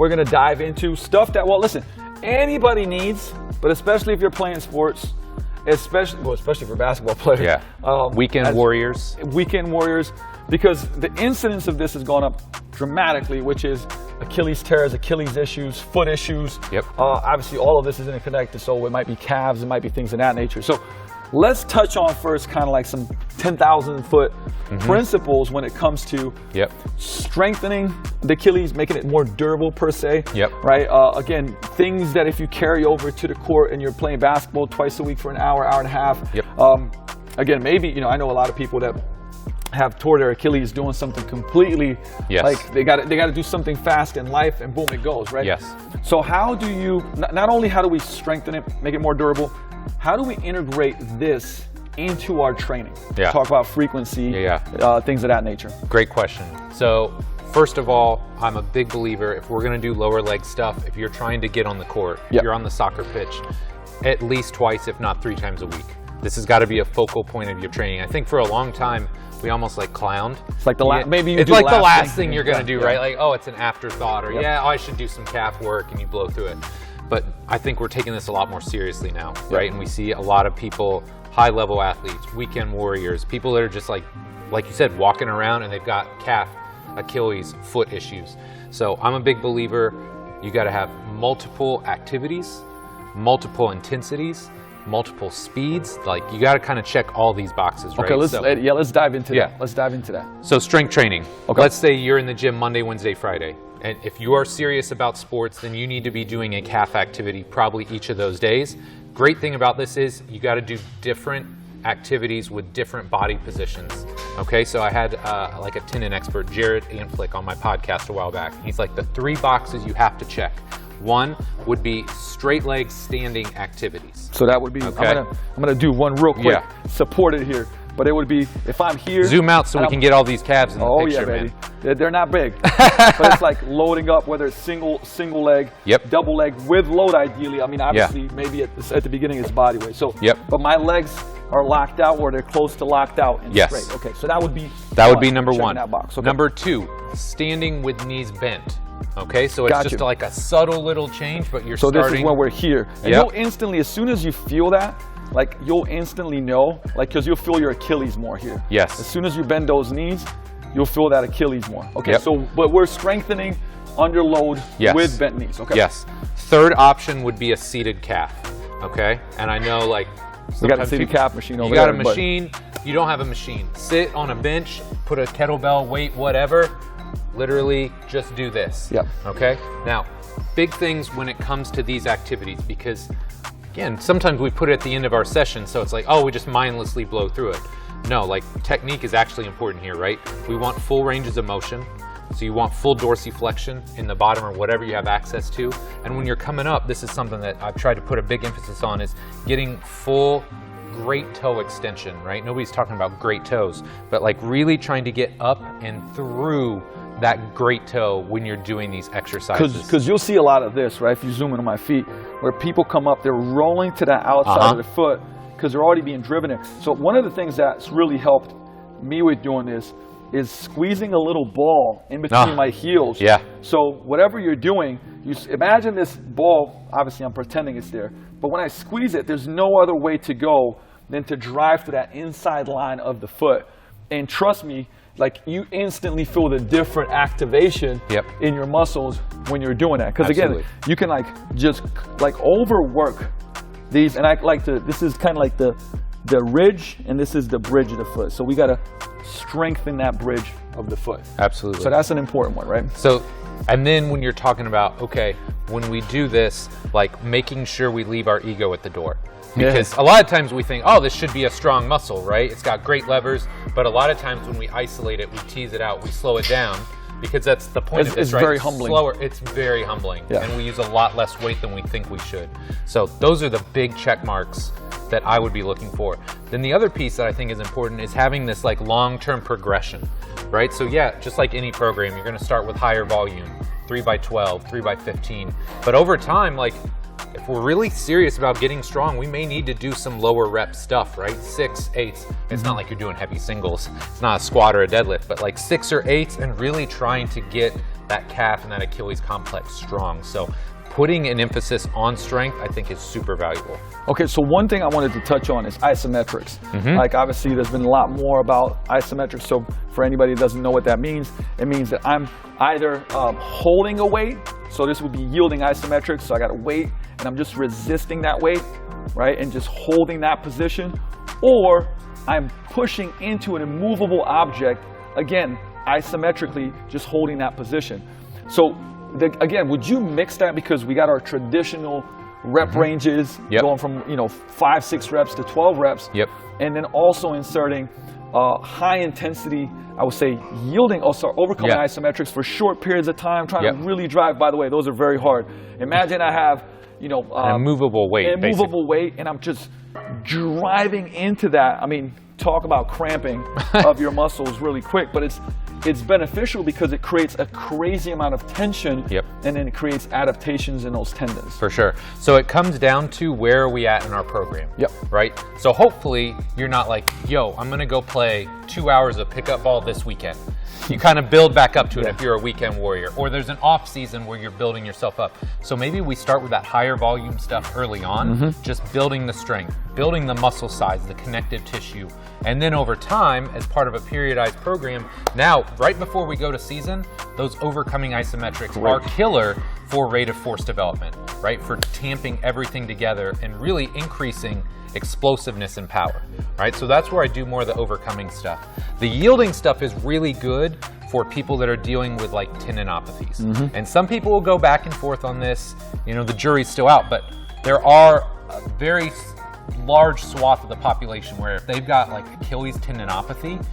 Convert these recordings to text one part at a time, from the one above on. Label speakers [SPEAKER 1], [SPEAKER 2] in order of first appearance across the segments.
[SPEAKER 1] we're gonna dive into stuff that, well, listen, anybody needs, but especially if you're playing sports, especially for basketball players.
[SPEAKER 2] Yeah. Weekend warriors.
[SPEAKER 1] Weekend warriors, because the incidence of this has gone up dramatically, which is Achilles tears, Achilles issues, foot issues.
[SPEAKER 2] Yep.
[SPEAKER 1] Obviously, all of this is interconnected, so it might be calves, it might be things of that nature. So let's touch on first kind of like some 10,000 foot principles when it comes to strengthening the Achilles, making it more durable per se. Right? Again, things that if you carry over to the court and you're playing basketball twice a week for an hour, hour and a half. Again, maybe, you know, I know a lot of people that have tore their Achilles doing something completely, like they got to do something fast in life, and boom, it goes, right? So how do you, not only how do we strengthen it, make it more durable, how do we integrate this into our training? Talk about frequency, things of that nature.
[SPEAKER 2] Great question. So first of all, I'm a big believer, if we're going to do lower leg stuff, if you're trying to get on the court, if you're on the soccer pitch, at least twice, if not 3 times a week. This has got to be a focal point of your training. I think for a long time, we almost like clowned.
[SPEAKER 1] It's like the last, maybe you
[SPEAKER 2] it's
[SPEAKER 1] do
[SPEAKER 2] like the last
[SPEAKER 1] thing
[SPEAKER 2] thing you're going to do, right? Like, oh, it's an afterthought, or oh, I should do some calf work, and you blow through it. But I think we're taking this a lot more seriously now, right? And we see a lot of people, high-level athletes, weekend warriors, people that are just like you said, walking around and they've got calf, Achilles, foot issues. So I'm a big believer, you got to have multiple activities, multiple intensities, multiple speeds. Like, you got to kind of check all these boxes, right?
[SPEAKER 1] Okay, let's dive into that. Let's dive into that.
[SPEAKER 2] So strength training. Let's say you're in the gym Monday, Wednesday, Friday. And if you are serious about sports, then you need to be doing a calf activity probably each of those days. Great thing about this is you got to do different activities with different body positions. Okay, so I had like a tendon expert, Jared Anflick, on my podcast a while back. He's like, the 3 boxes you have to check. 1 would be straight leg standing activities.
[SPEAKER 1] So that would be, I'm gonna do one real quick, support it here. But it would be, if I'm here.
[SPEAKER 2] Zoom out so we can get all these calves in the picture,
[SPEAKER 1] baby. Man. They're not big. But it's like loading up, whether it's single leg, double leg, with load ideally. I mean, obviously, maybe at the beginning it's body weight. So, but my legs are locked out, or they're close to locked out and straight. Okay, so that would be
[SPEAKER 2] number 1.
[SPEAKER 1] That box. Okay.
[SPEAKER 2] Number 2, standing with knees bent. Okay, so it's just like a subtle little change, but you're starting.
[SPEAKER 1] So this is when we're here. And you'll instantly, as soon as you feel that, like, you'll instantly know, like, because you'll feel your Achilles more here.
[SPEAKER 2] Yes.
[SPEAKER 1] As soon as you bend those knees, you'll feel that Achilles more. Okay, so, but we're strengthening under load with bent knees. Okay.
[SPEAKER 2] Yes. Third option would be a seated calf. Okay, and I know, like,
[SPEAKER 1] we got a seated calf machine over
[SPEAKER 2] there.
[SPEAKER 1] there.
[SPEAKER 2] You got a machine, you don't have a machine. Sit on a bench, put a kettlebell, weight, whatever. Literally just do this. Okay? Now, big things when it comes to these activities, because again, sometimes we put it at the end of our session, so it's like, oh, we just mindlessly blow through it. No, like, technique is actually important here, right? We want full ranges of motion. So you want full dorsiflexion in the bottom or whatever you have access to. And when you're coming up, this is something that I've tried to put a big emphasis on, is getting full great toe extension, right? Nobody's talking about great toes, but like really trying to get up and through that great toe when you're doing these exercises.
[SPEAKER 1] Because you'll see a lot of this, right? If you zoom in on my feet, where people come up, they're rolling to the outside of the foot because they're already being driven in. So one of the things that's really helped me with doing this is squeezing a little ball in between my heels. So whatever you're doing, you imagine this ball, obviously I'm pretending it's there, but when I squeeze it, there's no other way to go than to drive to that inside line of the foot. And trust me, like, you instantly feel the different activation in your muscles when you're doing that. Because again, you can like just like overwork these, and I like to, this is kind of like the ridge, and this is the bridge of the foot. So we got to strengthen that bridge of the foot.
[SPEAKER 2] Absolutely.
[SPEAKER 1] So that's an important one, right?
[SPEAKER 2] So, and then when you're talking about, okay, when we do this, like making sure we leave our ego at the door. Because a lot of times we think, oh, this should be a strong muscle, right? It's got great levers, but a lot of times when we isolate it, we tease it out, we slow it down, because that's the point of this, right?
[SPEAKER 1] It's very humbling.
[SPEAKER 2] Slower, it's very humbling, and we use a lot less weight than we think we should. So those are the big check marks that I would be looking for. Then the other piece that I think is important is having this like long-term progression, right? So yeah, just like any program, you're gonna start with higher volume, 3x12, 3x15, but over time, like, if we're really serious about getting strong, we may need to do some lower rep stuff, right? 6, 8. It's not like you're doing heavy singles. It's not a squat or a deadlift, but like 6 or 8, and really trying to get that calf and that Achilles complex strong. So putting an emphasis on strength, I think, is super valuable.
[SPEAKER 1] Okay, so one thing I wanted to touch on is isometrics. Like, obviously, there's been a lot more about isometrics. So for anybody that doesn't know what that means, it means that I'm either holding a weight. So this would be yielding isometrics. So I got a weight, and I'm just resisting that weight, right? And just holding that position. Or I'm pushing into an immovable object, again, isometrically, just holding that position. So again, would you mix that? Because we got our traditional rep ranges going from 5-6 reps to 12 reps, and then also inserting high intensity, I would say yielding, overcoming isometrics for short periods of time, trying to really drive. By the way, those are very hard. Imagine I have
[SPEAKER 2] an immovable weight,
[SPEAKER 1] and I'm just driving into that. I mean, talk about cramping of your muscles really quick, but it's beneficial because it creates a crazy amount of tension, and then it creates adaptations in those tendons.
[SPEAKER 2] For sure. So it comes down to where are we at in our program, right? So hopefully you're not like, yo, I'm gonna go play 2 hours of pickup ball this weekend. You kind of build back up to it if you're a weekend warrior, or there's an off season where you're building yourself up. So maybe we start with that higher volume stuff early on, just building the strength, building the muscle size, the connective tissue, and then over time, as part of a periodized program, now, right before we go to season, those overcoming isometrics are killer for rate of force development, right? For tamping everything together and really increasing explosiveness and power, right? So that's where I do more of the overcoming stuff. The yielding stuff is really good for people that are dealing with like tendinopathies. And some people will go back and forth on this, the jury's still out, but there are a very large swath of the population where if they've got like Achilles tendinopathy,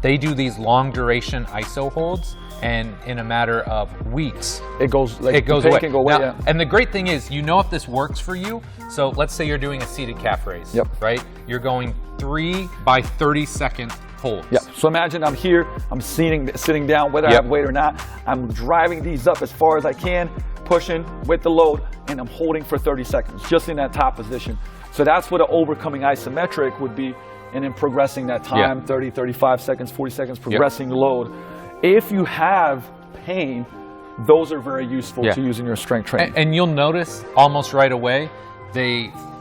[SPEAKER 2] they do these long duration iso holds, and in a matter of weeks, it goes away. Now, and the great thing is, if this works for you. So let's say you're doing a seated calf raise, right? You're going 3 by 30 second holds.
[SPEAKER 1] So imagine I'm here, I'm sitting down, whether I have weight or not. I'm driving these up as far as I can, pushing with the load, and I'm holding for 30 seconds, just in that top position. So that's what an overcoming isometric would be, and then progressing that time, 30, 35 seconds, 40 seconds, progressing the load. If you have pain, those are very useful to use in your strength training.
[SPEAKER 2] And you'll notice almost right away,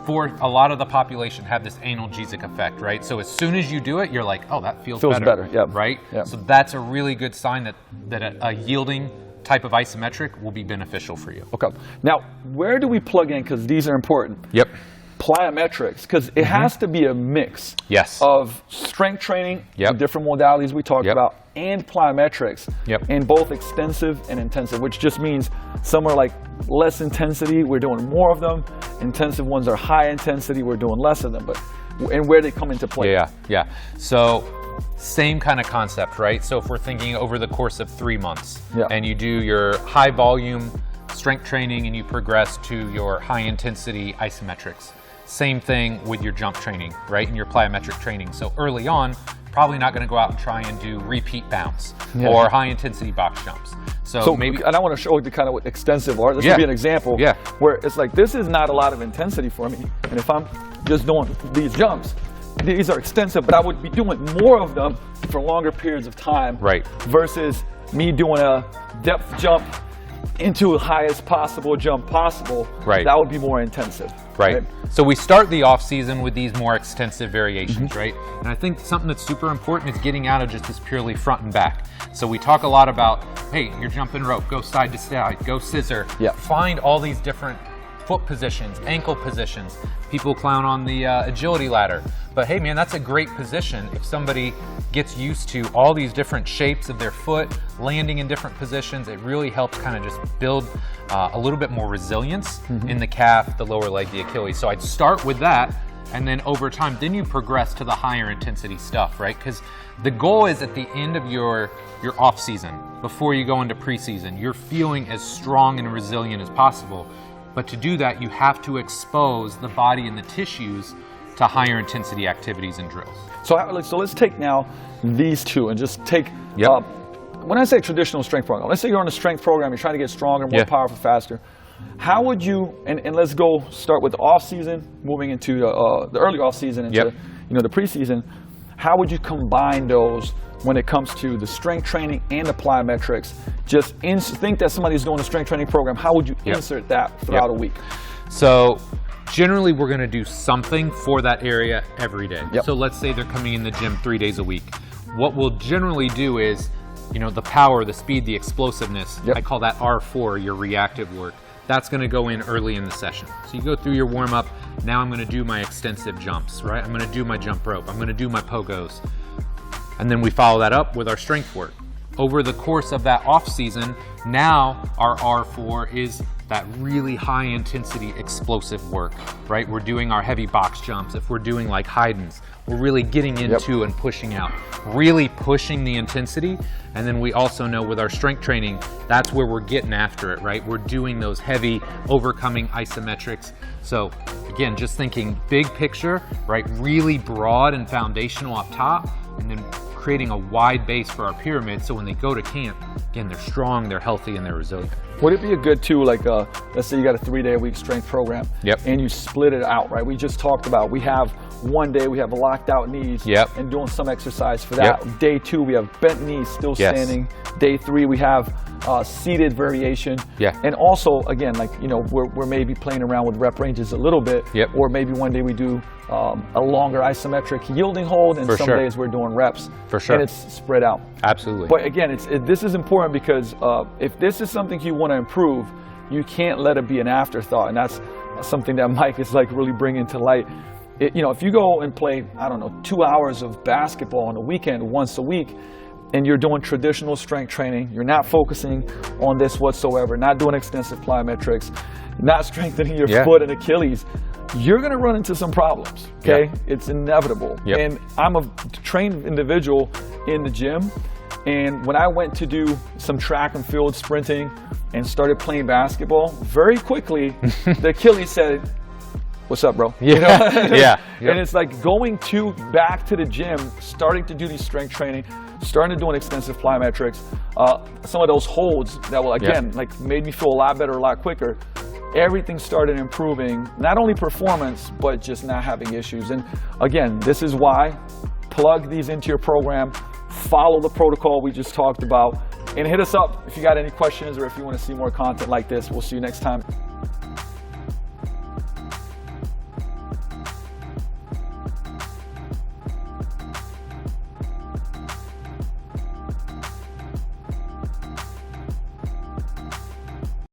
[SPEAKER 2] for a lot of the population, have this analgesic effect, right? So as soon as you do it, you're like, oh, that feels better. Right? So that's a really good sign that a yielding type of isometric will be beneficial for you.
[SPEAKER 1] Okay. Now, where do we plug in? Because these are important. Plyometrics, because it has to be a mix of strength training, the different modalities we talked about, and plyometrics, and both extensive and intensive, which just means some are like less intensity, we're doing more of them. Intensive ones are high intensity, we're doing less of them. And where they come into play.
[SPEAKER 2] So same kind of concept, right? So if we're thinking over the course of 3 months, and you do your high volume strength training and you progress to your high intensity isometrics. Same thing with your jump training, right? And your plyometric training. So early on, probably not going to go out and try and do repeat bounce or high intensity box jumps. So maybe,
[SPEAKER 1] and I want to show you the kind of extensive art. This would be an example where it's like, this is not a lot of intensity for me. And if I'm just doing these jumps, these are extensive, but I would be doing more of them for longer periods of time versus me doing a depth jump into the highest possible jump possible. That would be more intensive.
[SPEAKER 2] So we start the off season with these more extensive variations, right? And I think something that's super important is getting out of just this purely front and back. So we talk a lot about, hey, you're jumping rope, go side to side, go scissor. Find all these different foot positions, ankle positions. People clown on the agility ladder. But hey man, that's a great position if somebody gets used to all these different shapes of their foot, landing in different positions. It really helps kind of just build a little bit more resilience in the calf, the lower leg, the Achilles. So I'd start with that, and then over time, then you progress to the higher intensity stuff, right? Because the goal is at the end of your off season, before you go into preseason, you're feeling as strong and resilient as possible. But to do that, you have to expose the body and the tissues to higher intensity activities and drills.
[SPEAKER 1] So let's take now these two and just take, when I say traditional strength program, let's say you're on a strength program, you're trying to get stronger, more powerful, faster. How would you, and let's go start with the off season, moving into the early off season into the preseason, how would you combine those when it comes to the strength training and the plyometrics. Just think that somebody's doing a strength training program. How would you insert that throughout a week?
[SPEAKER 2] So generally we're going to do something for that area every day. So let's say they're coming in the gym 3 days a week. What we'll generally do is, you know, the power, the speed, the explosiveness, I call that R4, your reactive work. That's going to go in early in the session. So you go through your warm up. Now I'm going to do my extensive jumps, right? I'm going to do my jump rope. I'm going to do my pogos. And then we follow that up with our strength work. Over the course of that off season, now our R4 is that really high intensity explosive work, right? We're doing our heavy box jumps. If we're doing like Haydn's, we're really getting into and pushing out, really pushing the intensity. And then we also know with our strength training, that's where we're getting after it, right? We're doing those heavy, overcoming isometrics. So again, just thinking big picture, right? Really broad and foundational up top, and then creating a wide base for our pyramid, so when they go to camp, again, they're strong, they're healthy, and they're resilient.
[SPEAKER 1] Would it be a good too, like let's say you got a 3-day-a-week strength program, and you split it out, right? We just talked about, we have one day we have locked out knees and doing some exercise for that. Day 2 we have bent knees, still standing. Day 3 we have seated variation. And also, again, like, you know, we're maybe playing around with rep ranges a little bit, or maybe one day we do a longer isometric yielding hold, and some days we're doing reps. And it's spread out.
[SPEAKER 2] Absolutely.
[SPEAKER 1] But again, this is important because if this is something you want to improve, you can't let it be an afterthought, and that's something that Mike is like really bringing to light. You know, if you go and play, I don't know, 2 hours of basketball on a weekend once a week, and you're doing traditional strength training, you're not focusing on this whatsoever, not doing extensive plyometrics, not strengthening your foot and Achilles, you're going to run into some problems, okay? It's inevitable. And I'm a trained individual in the gym, and when I went to do some track and field sprinting and started playing basketball, very quickly the Achilles said, "What's up, bro?" You know? And it's like going back to the gym, starting to do these strength training, starting to do an extensive plyometrics, some of those holds that will, again, like made me feel a lot better, a lot quicker. Everything started improving, not only performance, but just not having issues. And again, this is why, plug these into your program, follow the protocol we just talked about, and hit us up if you got any questions or if you want to see more content like this. We'll see you next time.